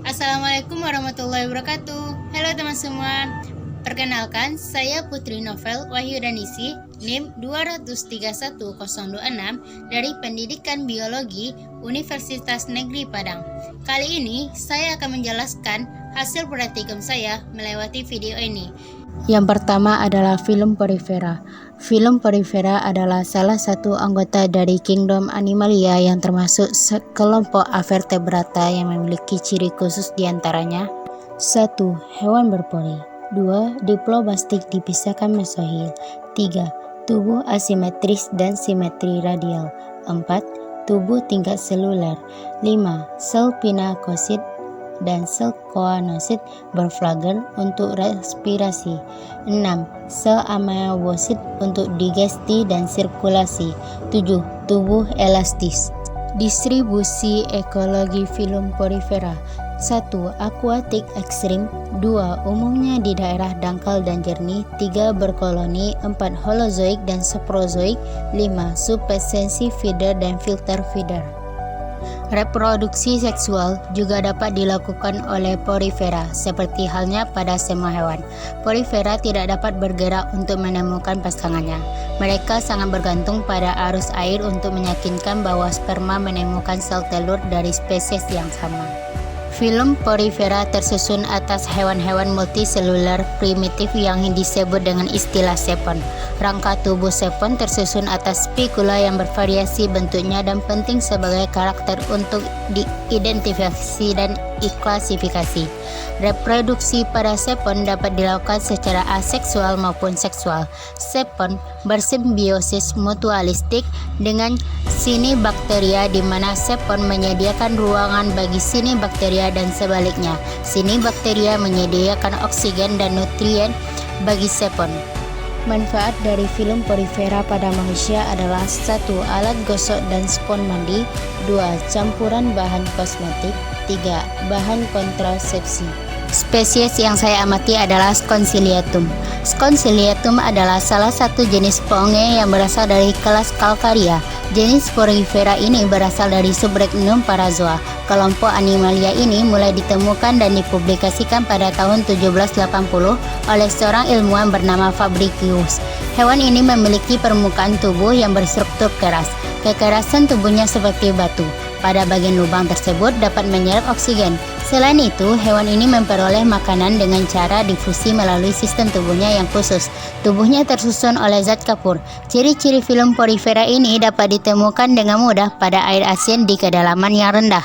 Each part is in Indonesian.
Assalamualaikum warahmatullahi wabarakatuh. Halo teman semua. Perkenalkan, saya Putri Novel Wahyudanisi, NIM 231.026 dari Pendidikan Biologi Universitas Negeri Padang. Kali ini saya akan menjelaskan hasil praktikum saya melewati video ini. Yang pertama adalah film Porifera. Film Porifera adalah salah satu anggota dari kingdom Animalia yang termasuk kelompok Avertebrata yang memiliki ciri khusus diantaranya 1. Hewan berpori. 2. Diploblastik dipisahkan mesohil. 3. Tubuh asimetris dan simetri radial. 4. Tubuh tingkat seluler. 5. Sel pinakosit dan sel koanosit berflager untuk respirasi. 6. Sel ameobosit untuk digesti dan sirkulasi. 7. Tubuh elastis. Distribusi ekologi film Porifera. 1. Akuatik ekstrim. 2. Umumnya di daerah dangkal dan jernih. 3. Berkoloni. 4. Holozoik dan saprozoik. 5. Subespensi feeder dan filter feeder. Reproduksi seksual juga dapat dilakukan oleh Porifera, seperti halnya pada semua hewan. Porifera tidak dapat bergerak untuk menemukan pasangannya. Mereka sangat bergantung pada arus air untuk meyakinkan bahwa sperma menemukan sel telur dari spesies yang sama. Film Porifera tersusun atas hewan-hewan multiseluler primitif yang disebut dengan istilah sepon. Rangka tubuh sepon tersusun atas spikula yang bervariasi bentuknya dan penting sebagai karakter untuk diidentifikasi dan diklasifikasi. Reproduksi pada sepon dapat dilakukan secara aseksual maupun seksual. Sepon bersimbiosis mutualistik dengan Cyanobacteria, di mana sepon menyediakan ruangan bagi Cyanobacteria dan sebaliknya. Cyanobacteria menyediakan oksigen dan nutrien bagi sepon. Manfaat dari film Porifera pada manusia adalah 1. Alat gosok dan spons mandi. 2. Campuran bahan kosmetik. 3. Bahan kontrasepsi. Spesies yang saya amati adalah Sconcyliatum. Sconcyliatum adalah salah satu jenis ponge yang berasal dari kelas Calcarea. Jenis Porifera ini berasal dari subregnum Parazoa. Kelompok Animalia ini mulai ditemukan dan dipublikasikan pada tahun 1780 oleh seorang ilmuwan bernama Fabricius. Hewan ini memiliki permukaan tubuh yang berstruktur keras. Kekerasan tubuhnya seperti batu. Pada bagian lubang tersebut dapat menyerap oksigen. Selain itu, hewan ini memperoleh makanan dengan cara difusi melalui sistem tubuhnya yang khusus. Tubuhnya tersusun oleh zat kapur. Ciri-ciri film Porifera ini dapat ditemukan dengan mudah pada air asin di kedalaman yang rendah.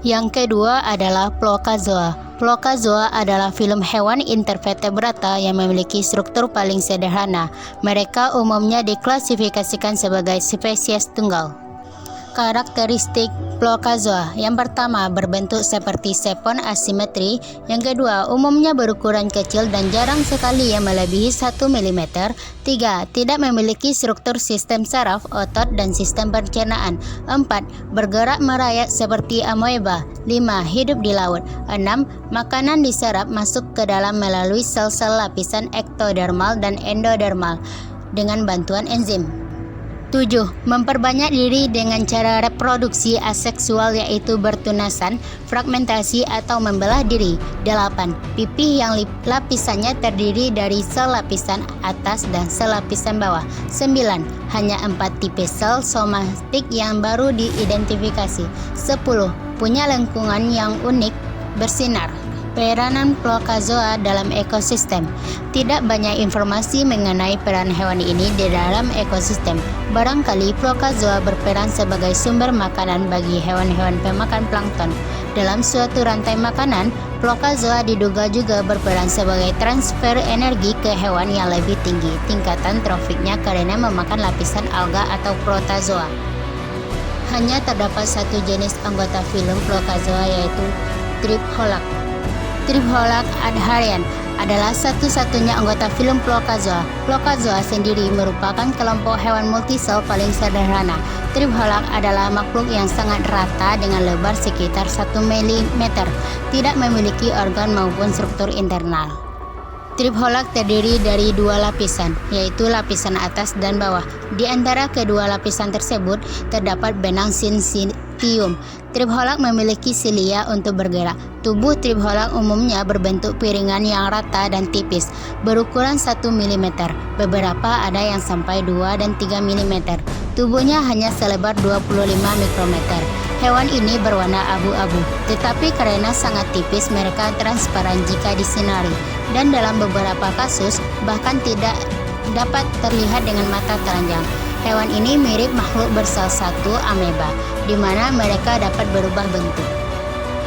Yang kedua adalah Plocazoa. Plocazoa adalah film hewan intervertebrata yang memiliki struktur paling sederhana. Mereka umumnya diklasifikasikan sebagai spesies tunggal. Karakteristik Plocazoa: yang pertama, berbentuk seperti sepon asimetri. Yang kedua, umumnya berukuran kecil dan jarang sekali yang melebihi 1 mm. 3. Tidak memiliki struktur sistem saraf, otot, dan sistem pencernaan. 4. Bergerak merayap seperti amoeba. 5. Hidup di laut. 6. Makanan diserap masuk ke dalam melalui sel-sel lapisan ektodermal dan endodermal dengan bantuan enzim. 7. Memperbanyak diri dengan cara reproduksi aseksual, yaitu bertunasan, fragmentasi, atau membelah diri. 8. Pipih yang lapisannya terdiri dari sel lapisan atas dan sel lapisan bawah. 9. Hanya 4 tipe sel somatik yang baru diidentifikasi. 10. Punya lengkungan yang unik bersinar. Peranan Plocazoa dalam ekosistem. Tidak banyak informasi mengenai peran hewan ini di dalam ekosistem. Barangkali Plocazoa berperan sebagai sumber makanan bagi hewan-hewan pemakan plankton. Dalam suatu rantai makanan, Plocazoa diduga juga berperan sebagai transfer energi ke hewan yang lebih tinggi tingkatan trofiknya karena memakan lapisan alga atau protozoa. Hanya terdapat satu jenis anggota film Plocazoa, yaitu Tripholacus. Tripholacus adharian adalah satu-satunya anggota film Plocazoa. Plocazoa sendiri merupakan kelompok hewan multisel paling sederhana. Tripholacus adalah makhluk yang sangat rata dengan lebar sekitar 1 mm, tidak memiliki organ maupun struktur internal. Tripholacus terdiri dari dua lapisan, yaitu lapisan atas dan bawah. Di antara kedua lapisan tersebut terdapat benang Triptium. Tripholak memiliki silia untuk bergerak. Tubuh tripholak umumnya berbentuk piringan yang rata dan tipis, berukuran 1 mm. Beberapa ada yang sampai 2 dan 3 mm. Tubuhnya hanya selebar 25 mikrometer. Hewan ini berwarna abu-abu, tetapi karena sangat tipis mereka transparan jika disinari, dan dalam beberapa kasus bahkan tidak dapat terlihat dengan mata telanjang. Hewan ini mirip makhluk bersel satu ameba, di mana mereka dapat berubah bentuk.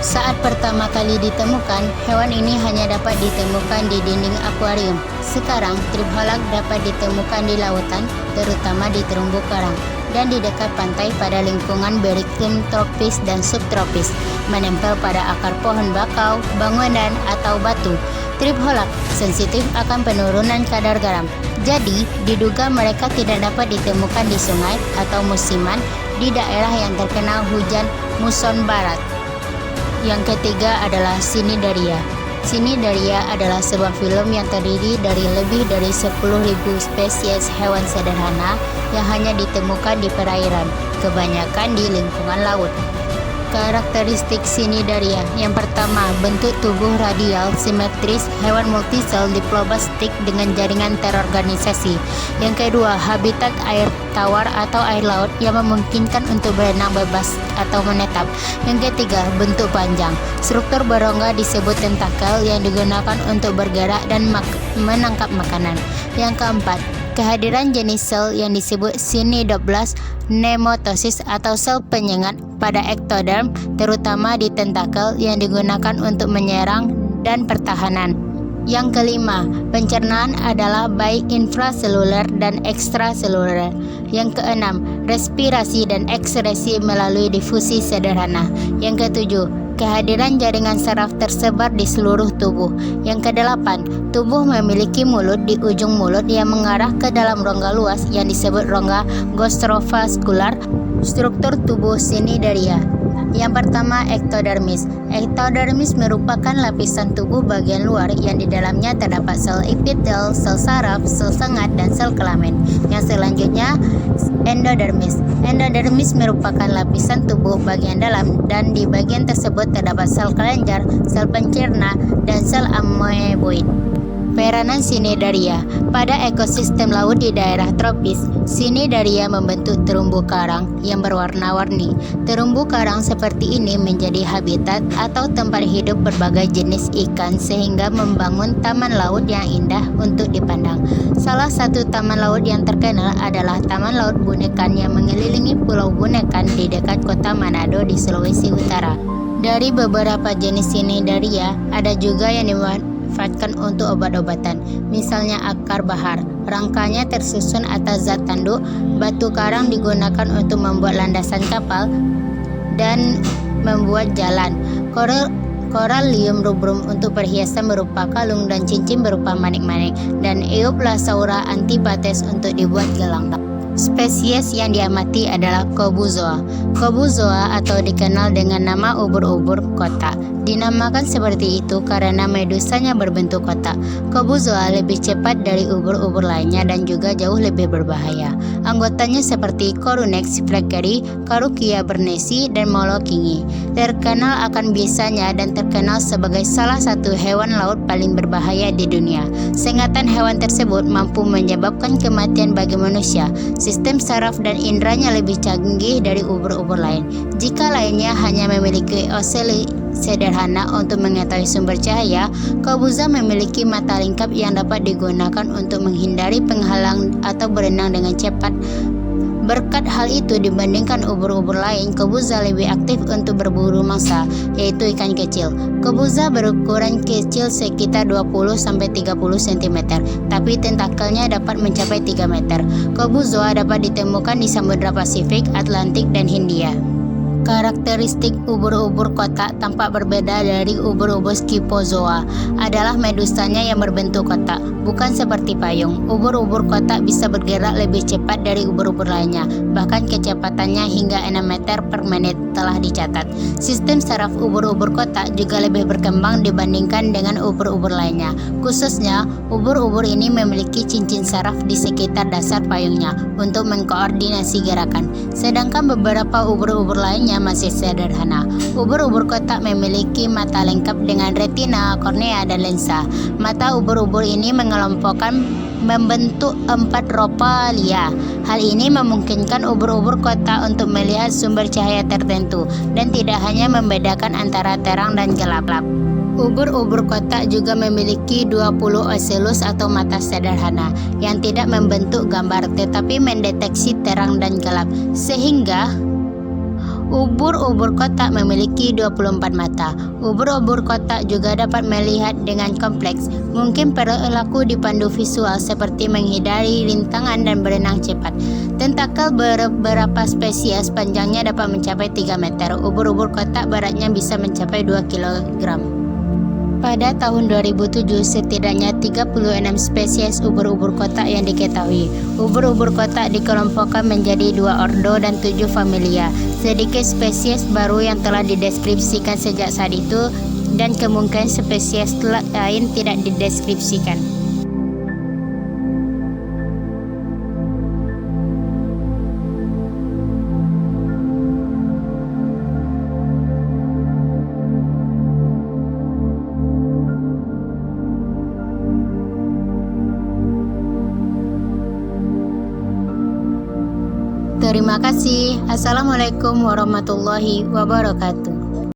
Saat pertama kali ditemukan, hewan ini hanya dapat ditemukan di dinding akuarium. Sekarang, tripholak dapat ditemukan di lautan, terutama di terumbu karang, dan di dekat pantai pada lingkungan beriklim tropis dan subtropis, menempel pada akar pohon bakau, bangunan, atau batu. Tripholak sensitif akan penurunan kadar garam, jadi diduga mereka tidak dapat ditemukan di sungai atau musiman di daerah yang terkena hujan muson barat. Yang ketiga adalah Cnidaria. Cnidaria adalah sebuah film yang terdiri dari lebih dari 10.000 spesies hewan sederhana yang hanya ditemukan di perairan, kebanyakan di lingkungan laut. Karakteristik Cnidaria. Yang pertama, bentuk tubuh radial simetris, hewan multisel diplobastik dengan jaringan terorganisasi. Yang kedua, habitat air tawar atau air laut yang memungkinkan untuk berenang bebas atau menetap. Yang ketiga, bentuk panjang. Struktur berongga disebut tentakel yang digunakan untuk bergerak dan menangkap makanan. Yang keempat, kehadiran jenis sel yang disebut Cnidoblast nematosis atau sel penyengat pada ektoderm, terutama di tentakel yang digunakan untuk menyerang dan pertahanan. Yang kelima, pencernaan adalah baik intraseluler dan ekstraseluler. Yang keenam, respirasi dan ekskresi melalui difusi sederhana. Yang ketujuh, kehadiran jaringan saraf tersebar di seluruh tubuh. Yang kedelapan, tubuh memiliki mulut di ujung mulut yang mengarah ke dalam rongga luas yang disebut rongga gastrovaskular. Struktur tubuh Cnidaria. Yang pertama, ektodermis. Ektodermis merupakan lapisan tubuh bagian luar yang di dalamnya terdapat sel epitel, sel saraf, sel sengat, dan sel kelamin. Yang selanjutnya, endodermis. Endodermis merupakan lapisan tubuh bagian dalam dan di bagian tersebut terdapat sel kelenjar, sel pencerna, dan sel amoeboid. Peranan Cnidaria. Pada ekosistem laut di daerah tropis, Cnidaria membentuk terumbu karang yang berwarna-warni. Terumbu karang seperti ini menjadi habitat atau tempat hidup berbagai jenis ikan sehingga membangun taman laut yang indah untuk dipandang. Salah satu taman laut yang terkenal adalah Taman Laut Bunekan yang mengelilingi Pulau Bunekan di dekat kota Manado di Sulawesi Utara. Dari beberapa jenis Cnidaria, ada juga yang dimanfaatkan untuk obat-obatan, misalnya akar bahar. Rangkanya tersusun atas zat tanduk. Batu karang digunakan untuk membuat landasan kapal dan membuat jalan. Corallium rubrum untuk perhiasan berupa kalung dan cincin berupa manik-manik, dan Euplasaura antibates untuk dibuat gelang. Spesies yang diamati adalah Cobuzoa. Cobuzoa atau dikenal dengan nama ubur-ubur kotak. Dinamakan seperti itu karena medusanya berbentuk kotak. Cobuzoa lebih cepat dari ubur-ubur lainnya dan juga jauh lebih berbahaya. Anggotanya seperti Corunex fleckeri, Carukia bernesi, dan Molokingi. Terkenal akan bisanya dan terkenal sebagai salah satu hewan laut paling berbahaya di dunia. Sengatan hewan tersebut mampu menyebabkan kematian bagi manusia. Sistem saraf dan indranya lebih canggih dari ubur-ubur lain. Jika lainnya hanya memiliki oseli sederhana untuk mengetahui sumber cahaya, Cobuzoa memiliki mata lingkap yang dapat digunakan untuk menghindari penghalang atau berenang dengan cepat. Berkat hal itu, dibandingkan ubur-ubur lain, Cobuzoa lebih aktif untuk berburu mangsa, yaitu ikan kecil. Cobuzoa berukuran kecil sekitar 20-30 cm, tapi tentakelnya dapat mencapai 3 meter. Cobuzoa dapat ditemukan di Samudra Pasifik, Atlantik, dan Hindia. Karakteristik ubur-ubur kotak tampak berbeda dari ubur-ubur Scyphozoa adalah medusanya yang berbentuk kotak, bukan seperti payung. Ubur-ubur kotak bisa bergerak lebih cepat dari ubur-ubur lainnya, bahkan kecepatannya hingga 6 meter per menit telah dicatat. Sistem saraf ubur-ubur kotak juga lebih berkembang dibandingkan dengan ubur-ubur lainnya. Khususnya, ubur-ubur ini memiliki cincin saraf di sekitar dasar payungnya untuk mengkoordinasi gerakan. Sedangkan beberapa ubur-ubur lainnya bentuknya masih sederhana. Ubur-ubur kotak memiliki mata lengkap dengan retina, kornea, dan lensa. Mata ubur-ubur ini mengelompokkan membentuk 4 ropalia. Hal ini memungkinkan ubur-ubur kotak untuk melihat sumber cahaya tertentu dan tidak hanya membedakan antara terang dan gelap. Ubur-ubur kotak juga memiliki 20 oculus atau mata sederhana yang tidak membentuk gambar tetapi mendeteksi terang dan gelap, sehingga ubur-ubur kotak memiliki 24 mata. Ubur-ubur kotak juga dapat melihat dengan kompleks. Mungkin perilaku dipandu visual seperti menghindari rintangan dan berenang cepat. Tentakel beberapa spesies panjangnya dapat mencapai 3 meter. Ubur-ubur kotak beratnya bisa mencapai 2 kg. Pada tahun 2007, setidaknya 36 spesies ubur-ubur kotak yang diketahui. Ubur-ubur kotak dikelompokkan menjadi 2 ordo dan 7 familia. Sedikit spesies baru yang telah dideskripsikan sejak saat itu, dan kemungkinan spesies lain tidak dideskripsikan. Terima kasih. Assalamualaikum warahmatullahi wabarakatuh.